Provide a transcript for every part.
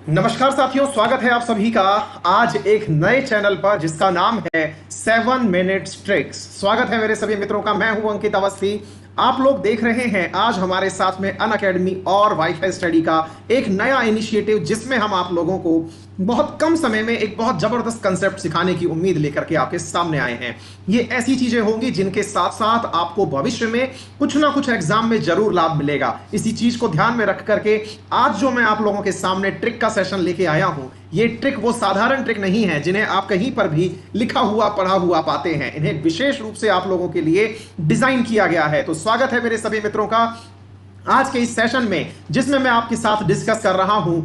नमस्कार साथियों, स्वागत है आप सभी का आज एक नए चैनल पर जिसका नाम है 7 मिनट्स ट्रिक्स। स्वागत है मेरे सभी मित्रों का। मैं हूं अंकित अवस्थी। आप लोग देख रहे हैं आज हमारे साथ में अनअकैडमी और वाईफाई स्टडी का एक नया इनिशिएटिव, जिसमें हम आप लोगों को बहुत कम समय में एक बहुत जबरदस्त कंसेप्ट सिखाने की उम्मीद लेकर के आपके सामने आए हैं। ये ऐसी चीजें होंगी जिनके साथ साथ आपको भविष्य में कुछ ना कुछ एग्जाम में जरूर लाभ मिलेगा। इसी चीज को ध्यान में रख करके आज जो मैं आप लोगों के सामने ट्रिक का सेशन लेके आया हूं, ये ट्रिक वो साधारण ट्रिक नहीं है जिन्हें आप कहीं पर भी लिखा हुआ पढ़ा हुआ पाते हैं। इन्हें विशेष रूप से आप लोगों के लिए डिजाइन किया गया है। तो स्वागत है मेरे सभी मित्रों का आज के इस सेशन में, जिसमें मैं आपके साथ डिस्कस कर रहा हूं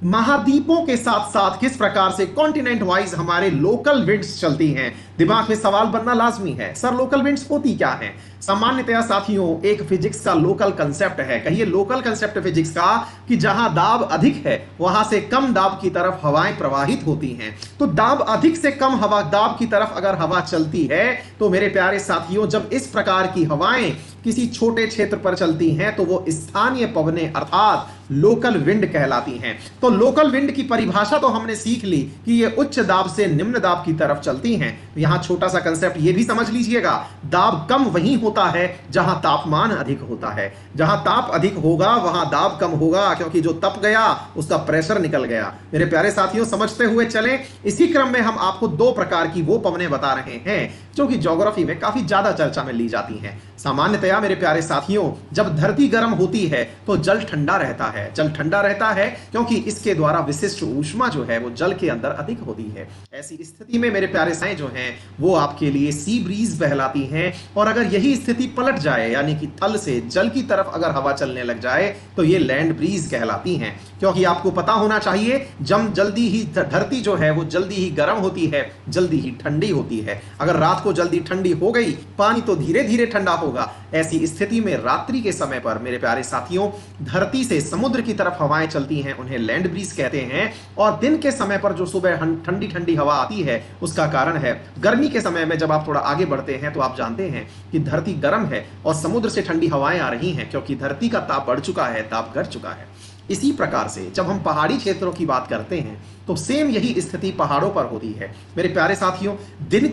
महाद्वीपों के साथ साथ किस प्रकार से कॉन्टिनेंट वाइज हमारे लोकल विंड्स चलती हैं। दिमाग में सवाल बनना लाजमी है, सर लोकल विंड्स होती क्या हैं? सामान्यतया साथियों एक फिजिक्स का लोकल कंसेप्ट है, कहिए लोकल कंसेप्ट फिजिक्स का, कि जहां दाब अधिक है वहां से कम दाब की तरफ हवाएं प्रवाहित होती हैं। तो दाब अधिक से कम हवा दाब की तरफ अगर हवा चलती है तो मेरे प्यारे साथियों, जब इस प्रकार की हवाएं किसी छोटे क्षेत्र पर चलती हैं तो वो स्थानीय पवनें अर्थात लोकल विंड कहलाती हैं। तो लोकल विंड की परिभाषा तो हमने सीख ली कि ये उच्च दाब से निम्न दाब की तरफ चलती हैं। यहां छोटा सा कंसेप्ट ये भी समझ लीजिएगा, दाब कम वहीं होता है जहां तापमान अधिक होता है। जहां ताप अधिक होगा वहां दाब कम होगा, क्योंकि जो तप गया उसका प्रेशर निकल गया। मेरे प्यारे साथियों समझते हुए चलें। इसी क्रम में हम आपको दो प्रकार की वो पवनें बता रहे हैं जो कि ज्योग्राफी में काफी ज्यादा चर्चा में ली जाती हैं। सामान्यतया मेरे प्यारे साथियों जब धरती गर्म होती है तो जल ठंडा रहता है। जल ठंडा रहता है क्योंकि इसके द्वारा विशिष्ट ऊष्मा जो है वो जल के अंदर अधिक होती है। ऐसी स्थिति में मेरे प्यारे साएं जो हैं वो आपके लिए सी ब्रीज कहलाती हैं। और अगर यही स्थिति पलट जाए, यानी कि थल से जल की तरफ अगर हवा चलने लग जाए तो ये लैंड ब्रीज कहलाती हैं। क्योंकि आपको पता होना चाहिए जब जल्दी ही धरती जो है वो जल्दी ही गर्म होती है, जल्दी ही ठंडी होती है। अगर रात को जल्दी ठंडी हो गई, पानी तो धीरे धीरे ठंडा होगा। ऐसी स्थिति में रात्रि के समय पर मेरे प्यारे साथियों धरती से समुद्र की तरफ हवाएं चलती हैं, उन्हें लैंड ब्रीज कहते हैं। और दिन के समय पर जो सुबह ठंडी ठंडी हवा आती है उसका कारण है गर्मी के समय में जब आप थोड़ा आगे बढ़ते हैं तो आप जानते हैं कि धरती गर्म है और समुद्र से ठंडी हवाएं आ रही हैं, क्योंकि धरती का ताप बढ़ चुका है, ताप घट चुका है। इसी प्रकार से जब हम पहाड़ी क्षेत्रों की बात करते हैं तो सेम यही स्थिति पहाड़ों पर होती है। मेरे प्यारे साथियों दिन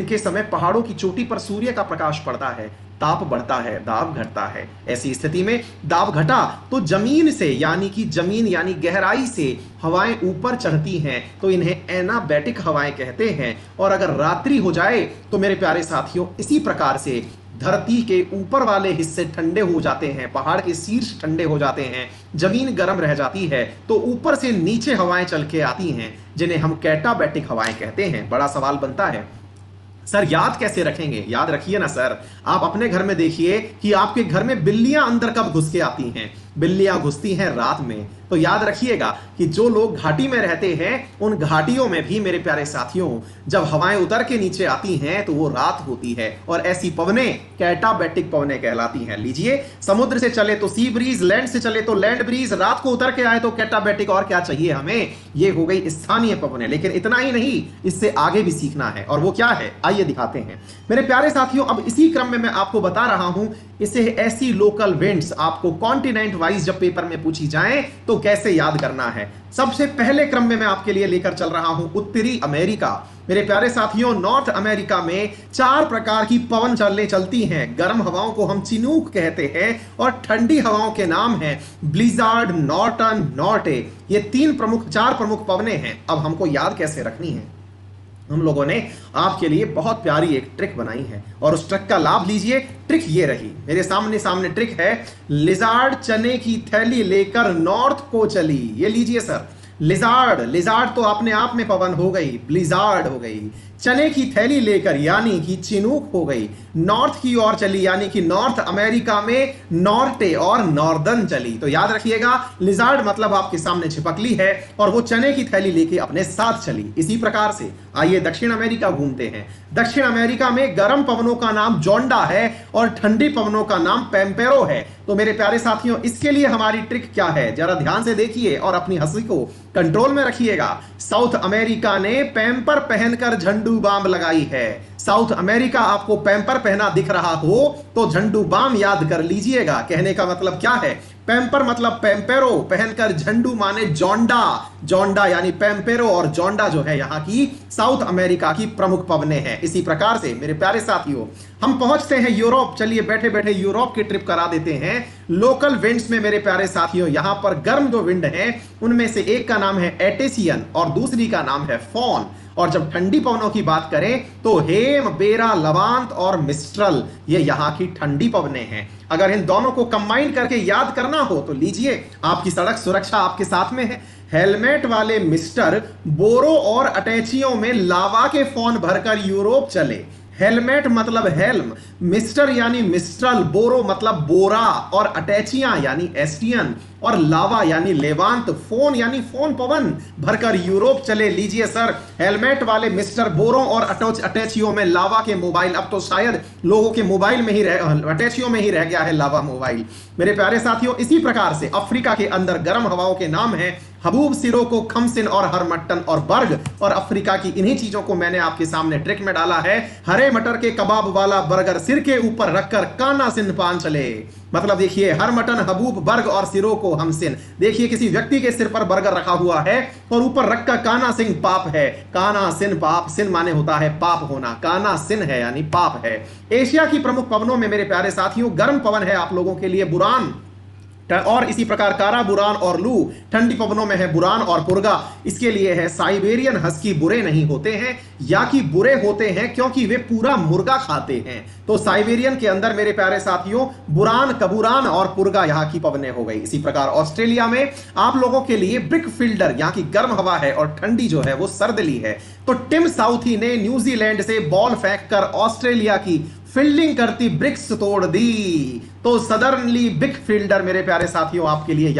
के समय पहाड़ों की चोटी पर सूर्य का प्रकाश पड़ता है, ताप बढ़ता है, दाब घटता है। ऐसी स्थिति में दाब घटा तो जमीन से यानी गहराई से हवाएं ऊपर चढ़ती हैं, तो इन्हें एनाबैटिक हवाएं कहते हैं। और अगर रात्रि हो जाए तो मेरे प्यारे साथियों इसी प्रकार से धरती के ऊपर वाले हिस्से ठंडे हो जाते हैं, पहाड़ के शीर्ष ठंडे हो जाते हैं, जमीन गर्म रह जाती है, तो ऊपर से नीचे हवाएं चल के आती हैं जिन्हें हम कैटाबैटिक हवाएं कहते हैं। बड़ा सवाल बनता है सर याद कैसे रखेंगे? याद रखिए ना सर, आप अपने घर में देखिए कि आपके घर में बिल्लियां अंदर कब घुस के आती हैं। बिल्लियां घुसती हैं रात में। तो याद रखिएगा कि जो लोग घाटी में रहते हैं उन घाटियों में भी मेरे प्यारे साथियों जब हवाएं उतर के नीचे आती हैं तो वो रात होती है, और ऐसी पवनें कैटाबैटिक पवनें कहलाती हैं। लीजिए, समुद्र से चले तो सी ब्रीज, लैंड से चले तो लैंड ब्रीज, रात को उतर के आए तो कैटाबैटिक, और क्या चाहिए हमें? ये हो गई स्थानीय पवनें। लेकिन इतना ही नहीं, इससे आगे भी सीखना है, और वो क्या है आइए दिखाते हैं। मेरे प्यारे साथियों अब इसी क्रम में मैं आपको बता रहा हूं इसे ऐसी लोकल विंड्स आपको कॉन्टिनेंट वाइज जब पेपर में पूछी जाए तो कैसे याद करना है। सबसे पहले क्रम में मैं आपके लिए लेकर चल रहा हूं उत्तरी अमेरिका। मेरे प्यारे साथियों नॉर्थ अमेरिका में 4 प्रकार की पवन चलती हैं। गर्म हवाओं को हम चिनूक कहते हैं और ठंडी हवाओं के नाम हैं ब्लिजार्ड, नॉर्टन, नॉर्टे। ये 4 प्रमुख पवनें हैं। अब हमको याद कैसे रखनी है? हम लोगों ने आपके लिए बहुत प्यारी एक ट्रिक बनाई है और उस ट्रिक का लाभ लीजिए। ट्रिक ये रही, मेरे सामने ट्रिक है। लिजार्ड चने की थैली लेकर नॉर्थ को चली। ये लीजिए सर, लिजार्ड तो अपने आप में पवन हो गई, ब्लिजार्ड हो गई। चने की थैली लेकर यानी कि चिनूक हो गई, नॉर्थ की ओर चली यानी कि नॉर्थ अमेरिका में नॉर्टे और नॉर्दर्न चली। तो याद रखिएगा लिजार्ड मतलब आपके सामने छिपकली है और वो चने की थैली लेके अपने साथ चली। इसी प्रकार से आइए दक्षिण अमेरिका घूमते हैं। दक्षिण अमेरिका में गर्म पवनों का नाम जोंडा है और ठंडी पवनों का नाम पेम्पेरो है। तो मेरे प्यारे साथियों इसके लिए हमारी ट्रिक क्या है जरा ध्यान से देखिए और अपनी हंसी को कंट्रोल में रखिएगा। साउथ अमेरिका ने पैम्पर पहनकर झंडू बाम लगाई है। साउथ अमेरिका आपको पैम्पर पहना दिख रहा हो तो झंडू बाम याद कर लीजिएगा। कहने का मतलब क्या है? पैम्पर मतलब पैम्पेरो, पहनकर झंडू माने जोंडा, जोंडा यानी पैम्पेरो और जोंडा जो है यहाँ की साउथ अमेरिका की प्रमुख पवने हैं। इसी प्रकार से मेरे प्यारे साथियों हम पहुंचते हैं यूरोप। चलिए बैठे बैठे यूरोप की ट्रिप करा देते हैं। लोकल विंड्स में मेरे प्यारे साथियों यहां पर गर्म जो विंड हैं उनमें से एक का नाम है एटेसियन और दूसरी का नाम है फॉन। और जब ठंडी पवनों की बात करें तो हेम, बेरा, लवांत और मिस्ट्रल ये यहां की ठंडी पवने हैं। अगर इन दोनों को कंबाइन करके याद करना हो तो लीजिए, आपकी सड़क सुरक्षा आपके साथ में है। हेलमेट वाले मिस्टर बोरो और अटैचियों में लावा के फोन भरकर यूरोप चले। हेलमेट मतलब हेल्म, मिस्टर यानी मिस्ट्रल, बोरो मतलब बोरा और अटैचियां यानी एस्टियन और लावा यानी लेवांत, फोन यानी फोन पवन भरकर यूरोप चले। लीजिए सर, हेलमेट वाले मिस्टर बोरो और अटैचियों में लावा के मोबाइल। अब तो शायद लोगों के मोबाइल में ही अटैचियों में ही रह गया है लावा मोबाइल। मेरे प्यारे साथियों इसी प्रकार से अफ्रीका के अंदर गर्म हवाओं के नाम है हबूब, सिरोको, खमसिन और हरमट्टन और बर्ग। और अफ्रीका की इन्हीं चीजों को मैंने आपके सामने ट्रिक में डाला है। हरे मटर के कबाब वाला बर्गर सिर के ऊपर रखकर काना सिन पान चले। मतलब देखिए, हर मटन, हबूब, बर्ग और सिरो को हमसिन। देखिए किसी व्यक्ति के सिर पर बर्गर रखा हुआ है और ऊपर रखकर काना सिंह पाप है। काना सिन पाप, सिन माने होता है पाप होना, काना सिन है यानी पाप है। एशिया की प्रमुख पवनों में मेरे प्यारे साथियों गर्म पवन है आप लोगों के लिए बुरान, और इसी प्रकार कारा, बुरान और लू। ठंडी पवनों में है बुरान और पुरगा। इसके लिए है साइबेरियन हस्की बुरे नहीं होते हैं, या कि बुरे होते हैं क्योंकि वे पूरा मुर्गा खाते हैं। तो साइबेरियन के अंदर मेरे प्यारे साथियों बुरान, कबूरान और पुरगा यहाँ की पवने हो गई। इसी प्रकार ऑस्ट्रेलिया में आप लोगों के लिए ब्रिक फील्डर यहाँ की गर्म हवा है और ठंडी जो है वो सर्दली है। तो टिम साउथी ने न्यूजीलैंड से बॉल फेंक कर ऑस्ट्रेलिया की फील्डिंग करती ब्रिक्स तोड़ दी। तो सदर्नली बिग फील्डर मेरे प्यारे साथियों आपके लिए